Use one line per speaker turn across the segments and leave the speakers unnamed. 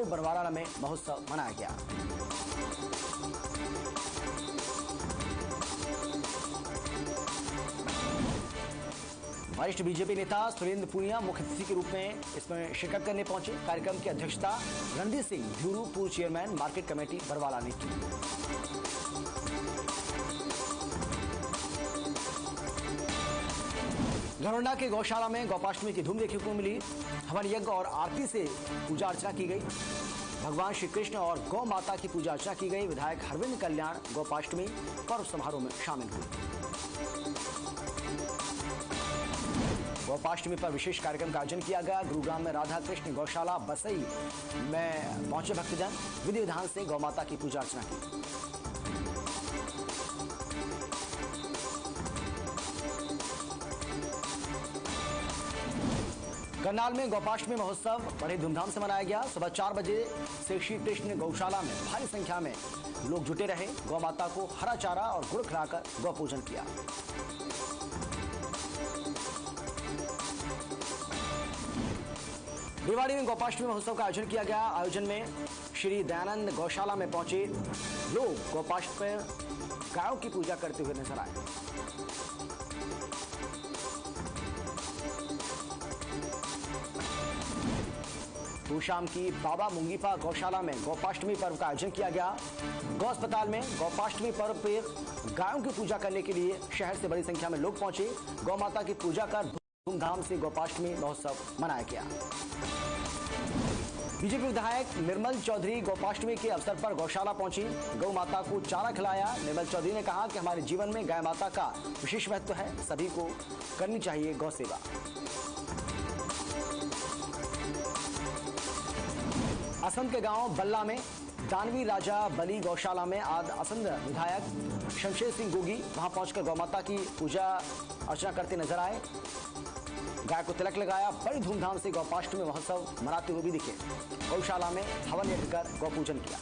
बरवाला में महोत्सव मनाया गया। वरिष्ठ बीजेपी नेता सुरेंद्र पूनिया मुख्य अतिथि के रूप में इसमें शिरकत करने पहुंचे। कार्यक्रम की अध्यक्षता रणदीप सिंह ध्यूरू, पूर्व चेयरमैन मार्केट कमेटी बरवाला ने की। घरौंडा के गौशाला में गौपाष्टमी की धूम देखने को मिली। हवन यज्ञ और आरती से पूजा अर्चना की गई। भगवान श्री कृष्ण और गौ माता की पूजा अर्चना की गई। विधायक हरविंद कल्याण गौपाष्टमी पर्व समारोह में शामिल हुए। गौपाष्टमी पर विशेष कार्यक्रम का आयोजन किया गया। गुरुग्राम में राधा कृष्ण गौशाला बसई में पहुंचे भक्तजन, विधि विधान से गौ माता की पूजा अर्चना की। करनाल में गौपाष्टमी महोत्सव बड़े धूमधाम से मनाया गया। सुबह 4 बजे से श्री कृष्ण गौशाला में भारी संख्या में लोग जुटे रहे। गौ माता को हरा चारा और गुड़ खिलाकर गौ पूजन किया। रेवाड़ी में गौपाष्टमी महोत्सव का आयोजन किया गया। आयोजन में श्री दयानंद गौशाला में पहुंचे लोग गौपाष्टमी में गायों की पूजा करते हुए नजर आए। शाम की बाबा मुंगीपा गौशाला में गौपाष्टमी पर्व का आयोजन किया गया। गौ अस्पताल में गौपाष्टमी पर्व पर गायों की पूजा करने के लिए शहर से बड़ी संख्या में लोग पहुंचे। गौ माता की पूजा कर धूमधाम से गौपाष्टमी महोत्सव मनाया गया। बीजेपी विधायक निर्मल चौधरी गौपाष्टमी के अवसर पर गौशाला पहुंची। गौ माता को चारा खिलाया। निर्मल चौधरी ने कहा कि हमारे जीवन में गाय माता का विशेष महत्व है, सभी को करनी चाहिए गौ सेवा। असंध के गांव बल्ला में दानवी राजा बली गौशाला में आज असंध विधायक शमशेर सिंह गोगी वहां पहुंचकर गौ माता की पूजा अर्चना करते नजर आए। गाय को तिलक लगाया। बड़ी धूमधाम से गौपाष्टमी महोत्सव मनाते हुए भी दिखे। गौशाला में हवन यज्ञ कर गौ पूजन किया।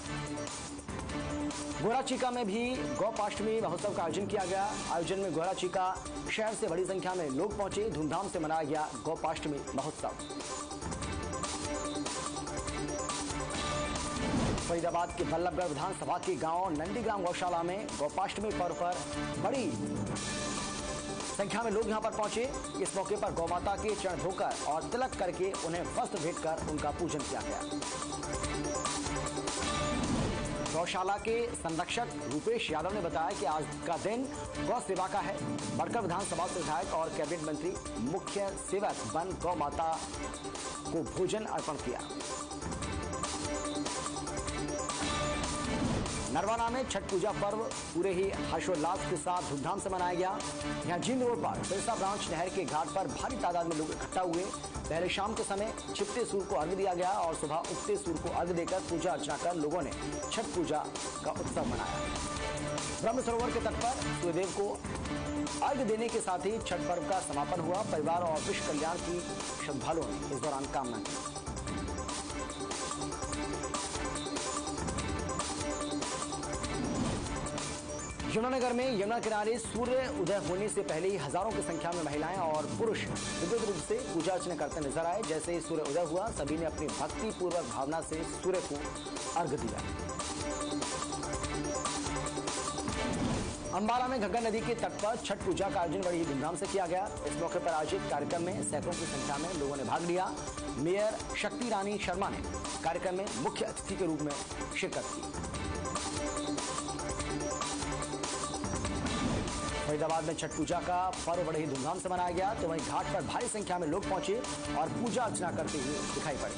गोराचीका में भी गौपाष्टमी महोत्सव का आयोजन किया गया। आयोजन में गोराचीका शहर से बड़ी संख्या में लोग पहुंचे। धूमधाम से मनाया गया गौपाष्टमी महोत्सव। फरीदाबाद के बल्लभगढ़ विधानसभा के गांव नंदीग्राम गौशाला में गौपाष्टमी पर्व पर बड़ी संख्या में लोग यहां पर पहुंचे। इस मौके पर गौ माता के चरण धोकर और तिलक करके उन्हें वस्त्र भेंट कर उनका पूजन किया गया। गौशाला के संरक्षक रूपेश यादव ने बताया कि आज का दिन गौ सेवा का है। बड़कर विधानसभा से विधायक और कैबिनेट मंत्री मुख्य सेवक बन गौ माता को भोजन अर्पण किया। नरवाना में छठ पूजा पर्व पूरे ही हर्षोल्लास के साथ धूमधाम से मनाया गया। यहां जींद रोड पर बिरसा ब्रांच नहर के घाट पर भारी तादाद में लोग इकट्ठा हुए। पहले शाम के समय छिपते सूर्य को अर्घ्य दिया गया और सुबह उगते सूर्य को अर्घ्य देकर पूजा अर्चना कर लोगों ने छठ पूजा का उत्सव मनाया। ब्रह्म सरोवर के तट पर सूर्यदेव को अर्घ्य देने के साथ ही छठ पर्व का समापन हुआ। परिवार और विश्व कल्याण की श्रद्धालुओं ने इस दौरान कामना की। यमुनानगर में यमुना किनारे सूर्य उदय होने से पहले ही हजारों की संख्या में महिलाएं और पुरुष विद्युत रूप से पूजा अर्चना करते नजर आए। जैसे ही सूर्य उदय हुआ, सभी ने अपनी भक्ति पूर्वक भावना से सूर्य को अर्घ्य दिया। अंबाला में घग्गर नदी के तट पर छठ पूजा का आयोजन बड़ी धूमधाम से किया गया। इस मौके पर आयोजित कार्यक्रम में सैकड़ों की संख्या में लोगों ने भाग लिया। मेयर शक्ति रानी शर्मा ने कार्यक्रम में मुख्य अतिथि के रूप में शिरकत की। फरीदाबाद में छठ पूजा का पर्व बड़े ही धूमधाम से मनाया गया, तो वहीं घाट पर भारी संख्या में लोग पहुंचे और पूजा अर्चना करते हुए दिखाई पड़े।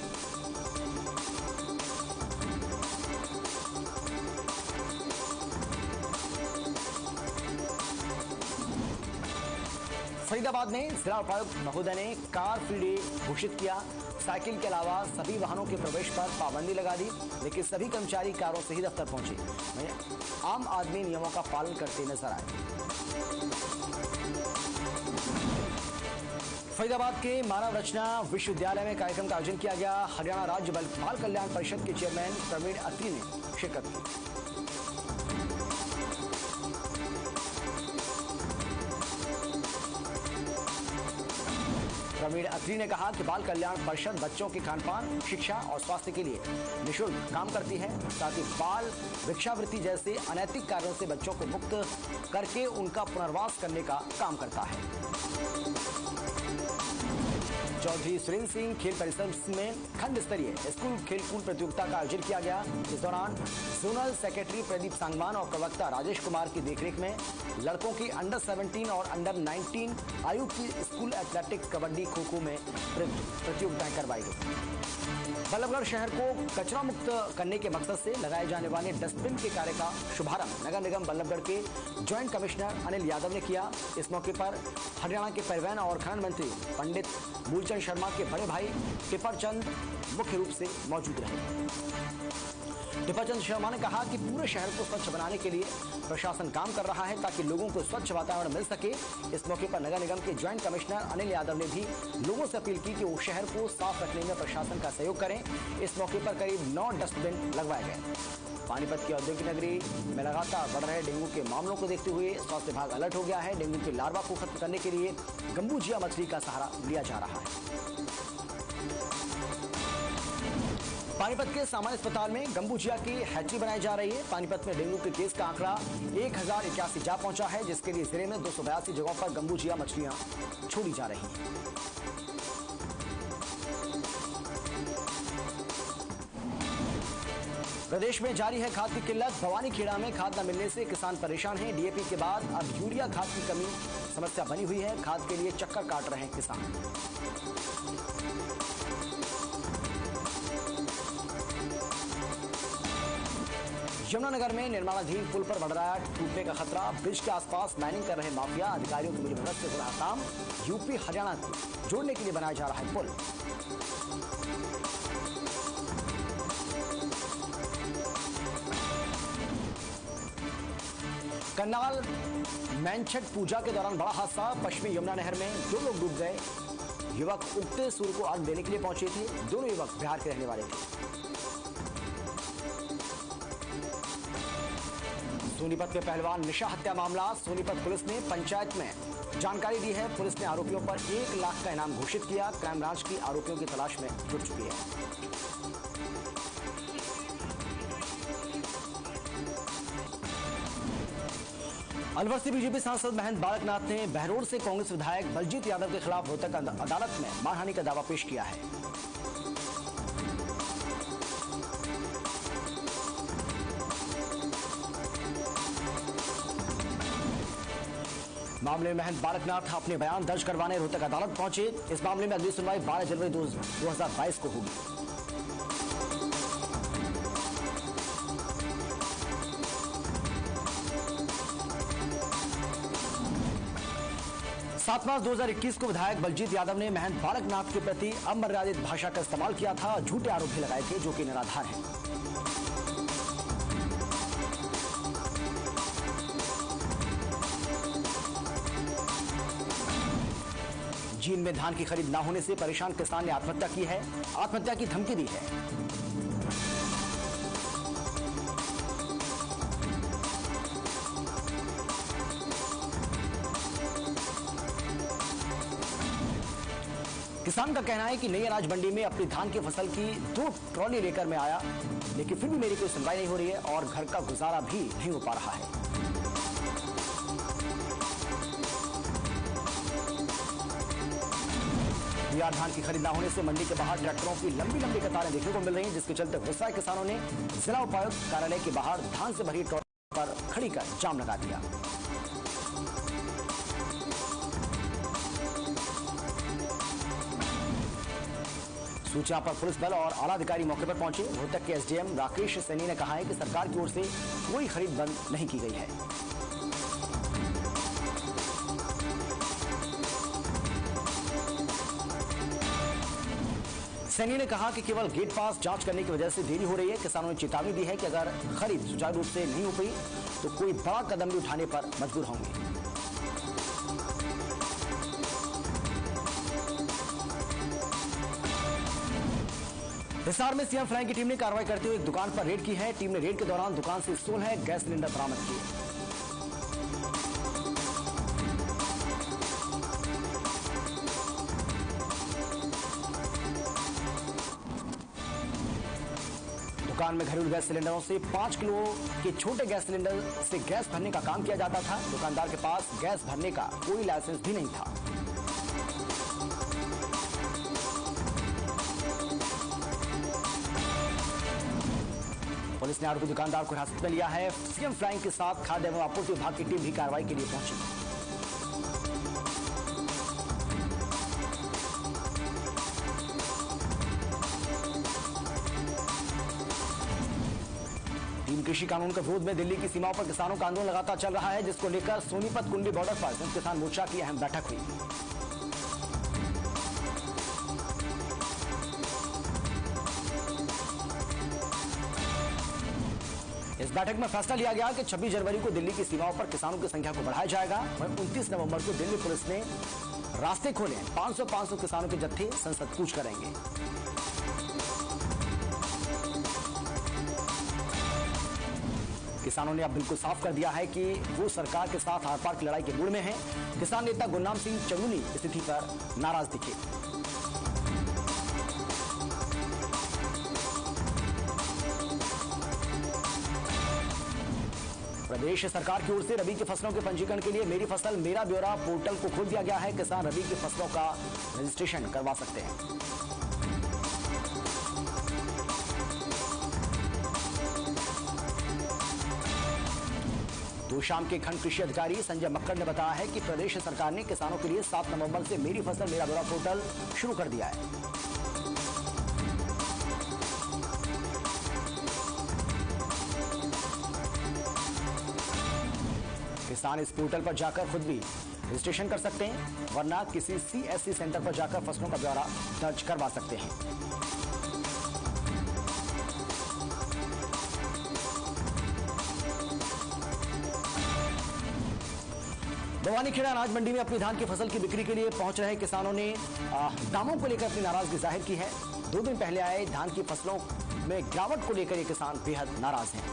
फरीदाबाद में जिला उपायुक्त महोदय ने कार फ्री डे घोषित किया। साइकिल के अलावा सभी वाहनों के प्रवेश पर पाबंदी लगा दी, लेकिन सभी कर्मचारी कारों से ही दफ्तर पहुंचे। आम आदमी नियमों का पालन करते नजर आए। फरीदाबाद के मानव रचना विश्वविद्यालय में कार्यक्रम का आयोजन किया गया। हरियाणा राज्य बाल कल्याण परिषद के चेयरमैन प्रवीण अत्री ने शिरकत की। प्रवीण अत्री ने कहा कि बाल कल्याण परिषद बच्चों के खानपान, शिक्षा और स्वास्थ्य के लिए निःशुल्क काम करती है। साथ ही बाल भिक्षावृत्ति जैसे अनैतिक कार्यों से बच्चों को मुक्त करके उनका पुनर्वास करने का काम करता है। चौधरी सुरेंद्र सिंह खेल परिसर में खंड स्तरीय स्कूल खेलकूद प्रतियोगिता का आयोजन किया गया। इस दौरान जोनल सेक्रेटरी प्रदीप सांगवान और प्रवक्ता राजेश कुमार की देखरेख में लड़कों की अंडर 17 और अंडर 19 आयु की स्कूल एथलेटिक्स, कबड्डी, खो खो में प्रतियोगिताएं करवाई गई। बल्लभगढ़ शहर को कचरा मुक्त करने के मकसद से लगाए जाने वाले डस्टबिन के कार्य का शुभारंभ नगर निगम बल्लभगढ़ के ज्वाइंट कमिश्नर अनिल यादव ने किया। इस मौके पर हरियाणा के परिवहन और खनन मंत्री पंडित मूलचंद शर्मा के बड़े भाई टिपरचंद मुख्य रूप से मौजूद रहे। टिपरचंद शर्मा ने कहा कि पूरे शहर को स्वच्छ बनाने के लिए प्रशासन काम कर रहा है ताकि लोगों को स्वच्छ वातावरण मिल सके। इस मौके पर नगर निगम के ज्वाइंट कमिश्नर अनिल यादव ने भी लोगों से अपील की कि वो शहर को साफ रखने में प्रशासन का सहयोग करें। इस मौके पर करीब 9 डस्टबिन लगवाए गए। पानीपत की औद्योगिक नगरी में लगातार बढ़ रहे डेंगू के मामलों को देखते हुए स्वास्थ्य विभाग अलर्ट हो गया है। डेंगू के लार्वा को खत्म करने के लिए गंबूजिया मछली का सहारा लिया जा रहा है। पानीपत के सामान्य अस्पताल में गंबूजिया की हैचरी बनाई जा रही है। पानीपत में डेंगू के केस का आंकड़ा 1081 जा पहुंचा है, जिसके लिए जिले में 282 जगहों पर गंबूजिया मछलियां छोड़ी जा रही हैं। प्रदेश में जारी है खाद की किल्लत। भवानी खेड़ा में खाद न मिलने से किसान परेशान हैं। डीएपी के बाद अब यूरिया खाद की कमी समस्या बनी हुई है। खाद के लिए चक्कर काट रहे हैं किसान। यमुनानगर में निर्माणाधीन पुल पर बढ़ रहा है टूटने का खतरा। ब्रिज के आसपास माइनिंग कर रहे माफिया। अधिकारियों की मिलीभगत से हो रहा काम। यूपी हरियाणा को जोड़ने के लिए बनाया जा रहा है पुल। करनाल मैनछठ पूजा के दौरान बड़ा हादसा। पश्चिमी यमुना नहर में 2 लोग डूब गए। युवक उगते सूर्य को अर्घ देने के लिए पहुंचे थे। दोनों युवक बिहार के रहने वाले थे। सोनीपत में पहलवान निशा हत्या मामला। सोनीपत पुलिस ने पंचायत में जानकारी दी है। पुलिस ने आरोपियों पर 1 लाख का इनाम घोषित किया। क्राइम ब्रांच की आरोपियों की तलाश में जुट चुकी है। अलवर से बीजेपी सांसद महेंद्र बालकनाथ ने बहरोड से कांग्रेस विधायक बलजीत यादव के खिलाफ रोहतक अदालत में मानहानि का दावा पेश किया है। मामले में महेंद्र बालकनाथ अपने बयान दर्ज करवाने रोहतक अदालत पहुंचे। इस मामले में अगली सुनवाई 12 जनवरी 2022 को होगी। सात मार्च 2021 को विधायक बलजीत यादव ने महेंद्र बालकनाथ के प्रति अमर्यादित भाषा का इस्तेमाल किया था। झूठे आरोप भी लगाए थे जो कि निराधार हैं। चीन में धान की खरीद न होने से परेशान किसान ने आत्महत्या की है। आत्महत्या की धमकी दी है। किसान का कहना है कि नई अनाज मंडी में अपनी धान की फसल की 2 ट्रॉली लेकर मैं आया, लेकिन फिर भी मेरी कोई सुनवाई नहीं हो रही है और घर का गुजारा भी नहीं हो पा रहा है। बिहार धान की खरीद न होने से मंडी के बाहर ट्रैक्टरों की लंबी लंबी कतारें देखने को मिल रही हैं, जिसके चलते गुस्साए किसानों ने जिला उपायुक्त कार्यालय के बाहर धान से भरी ट्रॉली पर खड़ी कर जाम लगा दिया। सूचना पर पुलिस बल और आला अधिकारी मौके पर पहुंचे। रोहतक के एसडीएम राकेश सैनी ने कहा है कि सरकार की ओर से कोई खरीद बंद नहीं की गई है। सैनी ने कहा कि केवल गेट पास जांच करने की वजह से देरी हो रही है। किसानों ने चेतावनी दी है कि अगर खरीद सुचारू रूप से नहीं हो पाई तो कोई बड़ा कदम भी उठाने पर मजबूर होंगे। हिसार में सीएम फ्लैंक की टीम ने कार्रवाई करते हुए एक दुकान पर रेड की है। टीम ने रेड के दौरान दुकान से 16 गैस सिलेंडर बरामद किए। दुकान में घरेलू गैस सिलेंडरों से 5 किलो के छोटे गैस सिलेंडर से गैस भरने का काम किया जाता था। दुकानदार के पास गैस भरने का कोई लाइसेंस भी नहीं था। पुलिस ने आरोपी दुकानदार को हिरासत में लिया है। सीएम फ्लाइंग के साथ खाद्य एवं आपूर्ति विभाग की टीम भी कार्रवाई के लिए पहुंची। टीम कृषि कानून के विरोध में दिल्ली की सीमाओं पर किसानों का आंदोलन लगातार चल रहा है, जिसको लेकर सोनीपत कुंडी बॉर्डर पर संयुक्त किसान मोर्चा की अहम बैठक हुई। इस बैठक में फैसला लिया गया कि 26 जनवरी को दिल्ली की सीमाओं पर किसानों की संख्या को बढ़ाया जाएगा। वहीं 29 नवंबर को दिल्ली पुलिस ने रास्ते खोले। 500 किसानों के जत्थे संसद कूच करेंगे। किसानों ने अब बिल्कुल साफ कर दिया है कि वो सरकार के साथ आर पार की लड़ाई के मूड में हैं। किसान नेता गुरनाम सिंह चंगुनी स्थिति पर नाराज दिखे। प्रदेश सरकार की ओर से रबी की फसलों के पंजीकरण के लिए मेरी फसल मेरा ब्यौरा पोर्टल को खोल दिया गया है। किसान रबी की फसलों का रजिस्ट्रेशन करवा सकते हैं। तो शाम के खंड कृषि अधिकारी संजय मक्कड़ ने बताया है कि प्रदेश सरकार ने किसानों के लिए 7 नवंबर से मेरी फसल मेरा ब्यौरा पोर्टल शुरू कर दिया है। किसान इस पोर्टल पर जाकर खुद भी रजिस्ट्रेशन कर सकते हैं, वरना किसी सीएससी सेंटर पर जाकर फसलों का ब्यौरा दर्ज करवा सकते हैं। भवानीखेड़ा अनाज मंडी में अपनी धान की फसल की बिक्री के लिए पहुंच रहे किसानों ने दामों को लेकर अपनी नाराजगी जाहिर की है। 2 दिन पहले आए धान की फसलों में गिरावट को लेकर ये किसान बेहद नाराज हैं।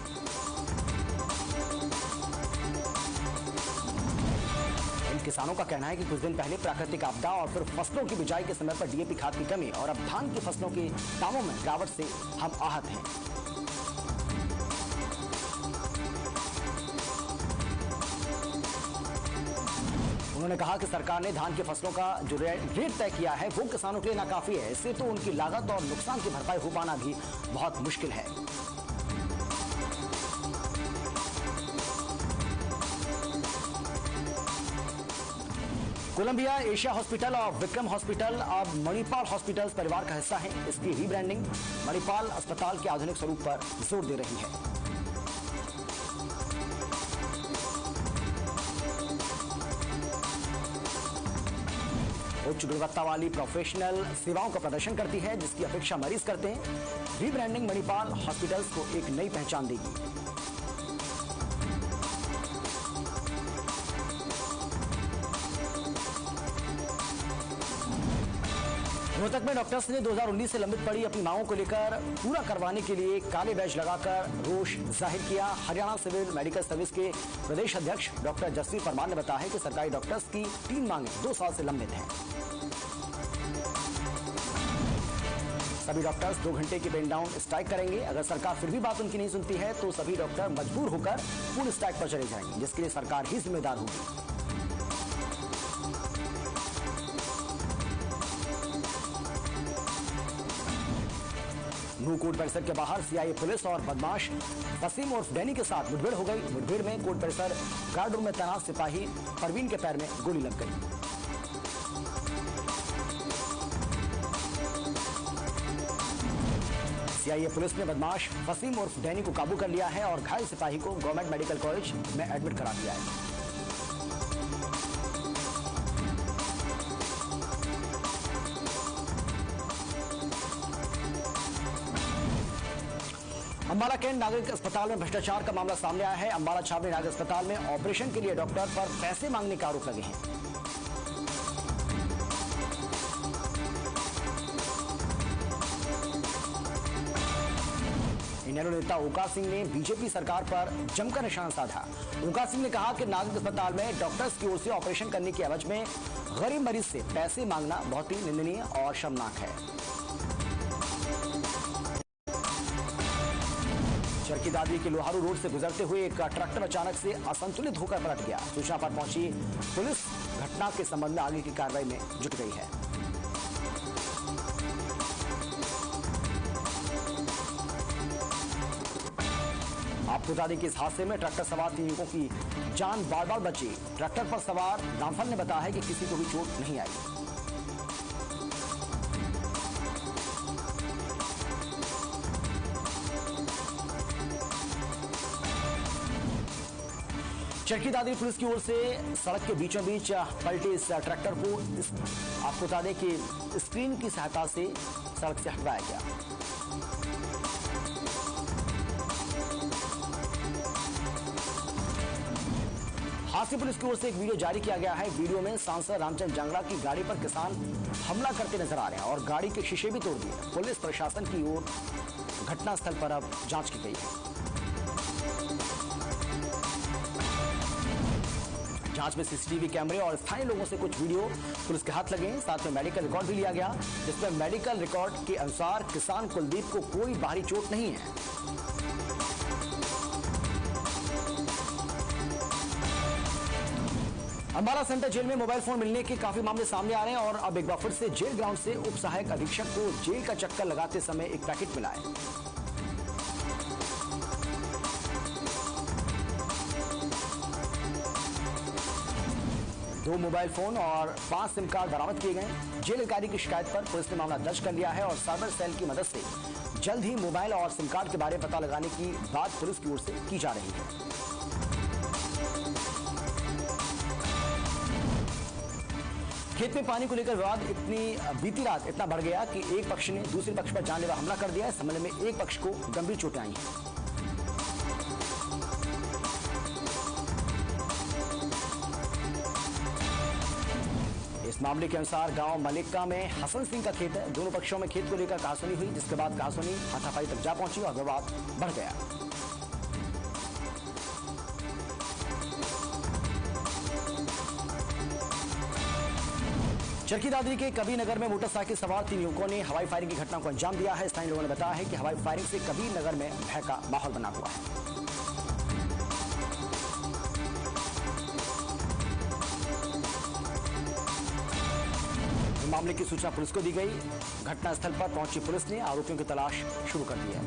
किसानों का कहना है कि कुछ दिन पहले प्राकृतिक आपदा और फिर फसलों की बिजाई के समय पर डीएपी खाद की कमी और अब धान की फसलों के दामों में गिरावट से हम आहत हैं। उन्होंने कहा कि सरकार ने धान की फसलों का जो रेट तय किया है वो किसानों के लिए नाकाफी है। इससे तो उनकी लागत और नुकसान की भरपाई हो पाना भी बहुत मुश्किल है। कोलंबिया एशिया हॉस्पिटल और विक्रम हॉस्पिटल अब मणिपाल हॉस्पिटल्स परिवार का हिस्सा है। इसकी रीब्रांडिंग मणिपाल अस्पताल के आधुनिक स्वरूप पर जोर दे रही है। उच्च गुणवत्ता वाली प्रोफेशनल सेवाओं का प्रदर्शन करती है, जिसकी अपेक्षा मरीज करते हैं। रीब्रांडिंग मणिपाल हॉस्पिटल्स को एक नई पहचान देगी। रोहतक में डॉक्टर्स ने 2019 से लंबित पड़ी अपनी मांगों को लेकर पूरा करवाने के लिए काले बैज लगाकर रोष जाहिर किया। हरियाणा सिविल मेडिकल सर्विस के प्रदेश अध्यक्ष डॉक्टर जसवीर परमार ने बताया है कि सरकारी डॉक्टर्स की 3 मांगें 2 साल से लंबित हैं। सभी डॉक्टर्स 2 घंटे की पेन डाउन स्ट्राइक करेंगे। अगर सरकार फिर भी बात उनकी नहीं सुनती है तो सभी डॉक्टर मजबूर होकर पूर्ण स्ट्राइक पर चले जाएंगे, जिसके लिए सरकार ही जिम्मेदार होगी। नू कोर्ट परिसर के बाहर सीआईए पुलिस और बदमाश वसीम उर्फ डैनी के साथ मुठभेड़ हो गई। मुठभेड़ में कोर्ट परिसर गार्ड रूम में तैनात सिपाही परवीन के पैर में गोली लग गई। सीआईए पुलिस ने बदमाश वसीम उर्फ डैनी को काबू कर लिया है और घायल सिपाही को गवर्नमेंट मेडिकल कॉलेज में एडमिट करा दिया है। अंबाला कैंट नागरिक अस्पताल में भ्रष्टाचार का मामला सामने आया है। अंबाला छावनी नागरिक अस्पताल में ऑपरेशन के लिए डॉक्टर पर पैसे मांगने के आरोप लगे हैं। इनेलो नेता ओंकार सिंह ने बीजेपी सरकार पर जमकर निशाना साधा। ओंकार सिंह ने कहा कि नागरिक अस्पताल में डॉक्टर्स की ओर से ऑपरेशन करने के एवज में गरीब मरीज से पैसे मांगना बहुत ही निंदनीय और शर्मनाक है। चरखी दादरी के लोहारू रोड से गुजरते हुए एक ट्रैक्टर अचानक से असंतुलित होकर पलट गया। सूचना पर पहुंची पुलिस घटना के संबंध में आगे की कार्रवाई में जुट गई है। आपको बता दें कि इस हादसे में ट्रैक्टर सवार 3 युवकों की जान बार-बार बची। ट्रैक्टर पर सवार रामफल ने बताया है कि किसी को भी चोट नहीं आई। चरखी दादरी पुलिस की ओर से सड़क के बीचों बीच पलटे इस ट्रैक्टर को आपको बता दें कि स्क्रीन की सहायता से सड़क से हटवाया गया। हादसे पुलिस की ओर से एक वीडियो जारी किया गया है। वीडियो में सांसद रामचंद्र जांगड़ा की गाड़ी पर किसान हमला करते नजर आ रहे हैं और गाड़ी के शीशे भी तोड़ दिए। पुलिस प्रशासन की ओर घटनास्थल पर अब जांच की गई है। जांच में सीसीटीवी कैमरे और स्थानीय लोगों से कुछ वीडियो पुलिस के हाथ लगे। साथ में मेडिकल रिकॉर्ड भी लिया गया, जिसमें मेडिकल रिकॉर्ड के अनुसार किसान कुलदीप को कोई बाहरी चोट नहीं है। अम्बाला सेंट्रल जेल में मोबाइल फोन मिलने के काफी मामले सामने आ रहे हैं और अब एक बार फिर से जेल ग्राउंड से उप सहायक अधीक्षक को जेल का चक्कर लगाते समय एक पैकेट मिला है। दो मोबाइल फोन और 5 सिम कार्ड बरामद किए गए। जेल अधिकारी की शिकायत पर पुलिस ने मामला दर्ज कर लिया है और साइबर सेल की मदद से जल्द ही मोबाइल और सिम कार्ड के बारे में पता लगाने की बात पुलिस की ओर से की जा रही है। खेत में पानी को लेकर विवाद बीती रात इतना बढ़ गया कि एक पक्ष ने दूसरे पक्ष पर जानलेवा हमला कर दिया। इस हमले में एक पक्ष को गंभीर चोटें आई हैं। इस मामले के अनुसार गांव मलिक्का में हसन सिंह का खेत है। दोनों पक्षों में खेत को लेकर कहासुनी हुई, जिसके बाद कहासुनी हाथापाई तक जा पहुंची और विवाद बढ़ गया। चरखी दादरी के कबीर नगर में मोटरसाइकिल सवार 3 युवकों ने हवाई फायरिंग की घटना को अंजाम दिया है। स्थानीय लोगों ने बताया है कि हवाई फायरिंग से कबीर नगर में भय का माहौल बना हुआ है। मामले की सूचना पुलिस को दी गई। घटनास्थल पर पहुंची पुलिस ने आरोपियों की तलाश शुरू कर दी है।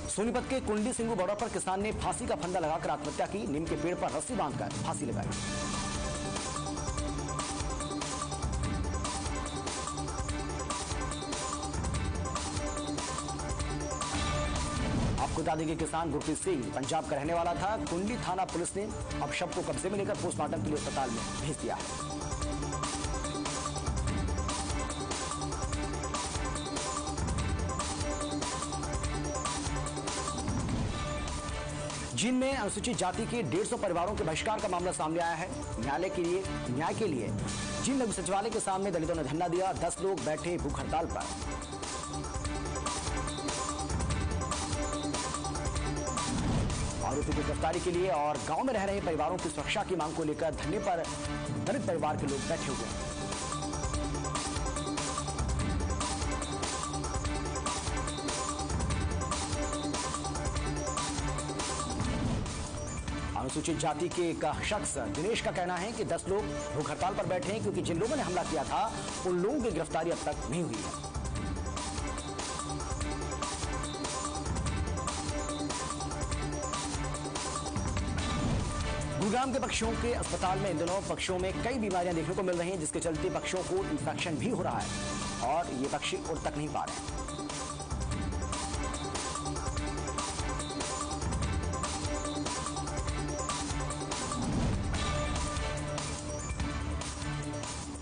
सोनीपत के कुंडली सिंगू बॉर्डर पर किसान ने फांसी का फंदा लगाकर आत्महत्या की। नीम के पेड़ पर रस्सी बांधकर फांसी लगाई। आपको बता दें कि किसान गुरप्रीत सिंह पंजाब का रहने वाला था। कुंडली थाना पुलिस ने अब शव को कब्जे में लेकर पोस्टमार्टम के लिए अस्पताल में भेज दिया है। जींद में अनुसूचित जाति के 150 परिवारों के बहिष्कार का मामला सामने आया है। न्याय के लिए जींद नगर सचिवालय के सामने दलितों ने धरना दिया। 10 लोग बैठे भूख हड़ताल पर। आरोपी की गिरफ्तारी के लिए और गांव में रह रहे परिवारों की सुरक्षा की मांग को लेकर धरने पर दलित परिवार के लोग बैठे हुए हैं। अनुसूचित जाति के एक शख्स दिनेश का कहना है कि 10 लोग भूख हड़ताल पर बैठे हैं क्योंकि जिन लोगों ने हमला किया था उन लोगों की गिरफ्तारी अब तक नहीं हुई है। गुरुग्राम के पक्षियों के अस्पताल में इन दिनों पक्षियों में कई बीमारियां देखने को मिल रही हैं, जिसके चलते पक्षियों को इंफेक्शन भी हो रहा है और ये पक्षी उड़ तक नहीं पा रहे हैं।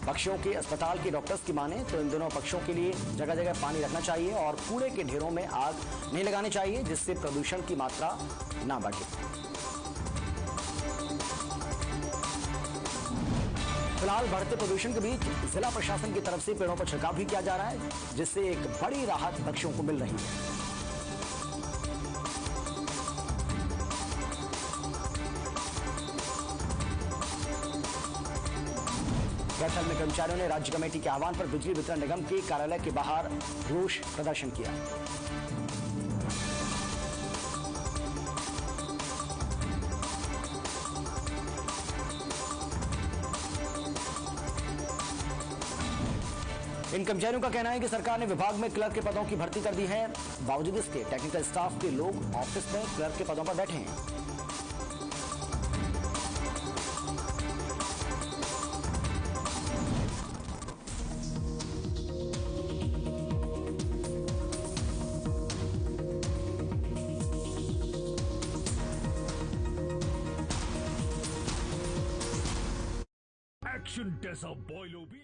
पक्षियों के अस्पताल के डॉक्टर्स की माने तो इन दोनों पक्षियों के लिए जगह जगह पानी रखना चाहिए और कूड़े के ढेरों में आग नहीं लगानी चाहिए, जिससे प्रदूषण की मात्रा ना बढ़े। फिलहाल बढ़ते प्रदूषण के बीच जिला प्रशासन की तरफ से पेड़ों पर छिड़काव भी किया जा रहा है, जिससे एक बड़ी राहत पक्षियों को मिल रही है। कैथल में कर्मचारियों ने राज्य कमेटी के आह्वान पर बिजली वितरण निगम के कार्यालय के बाहर रोष प्रदर्शन किया। इन कर्मचारियों का कहना है कि सरकार ने विभाग में क्लर्क के पदों की भर्ती कर दी है। बावजूद इसके टेक्निकल स्टाफ के लोग ऑफिस में क्लर्क के पदों पर बैठे हैं।
एक्शन जैसा बॉयलो भी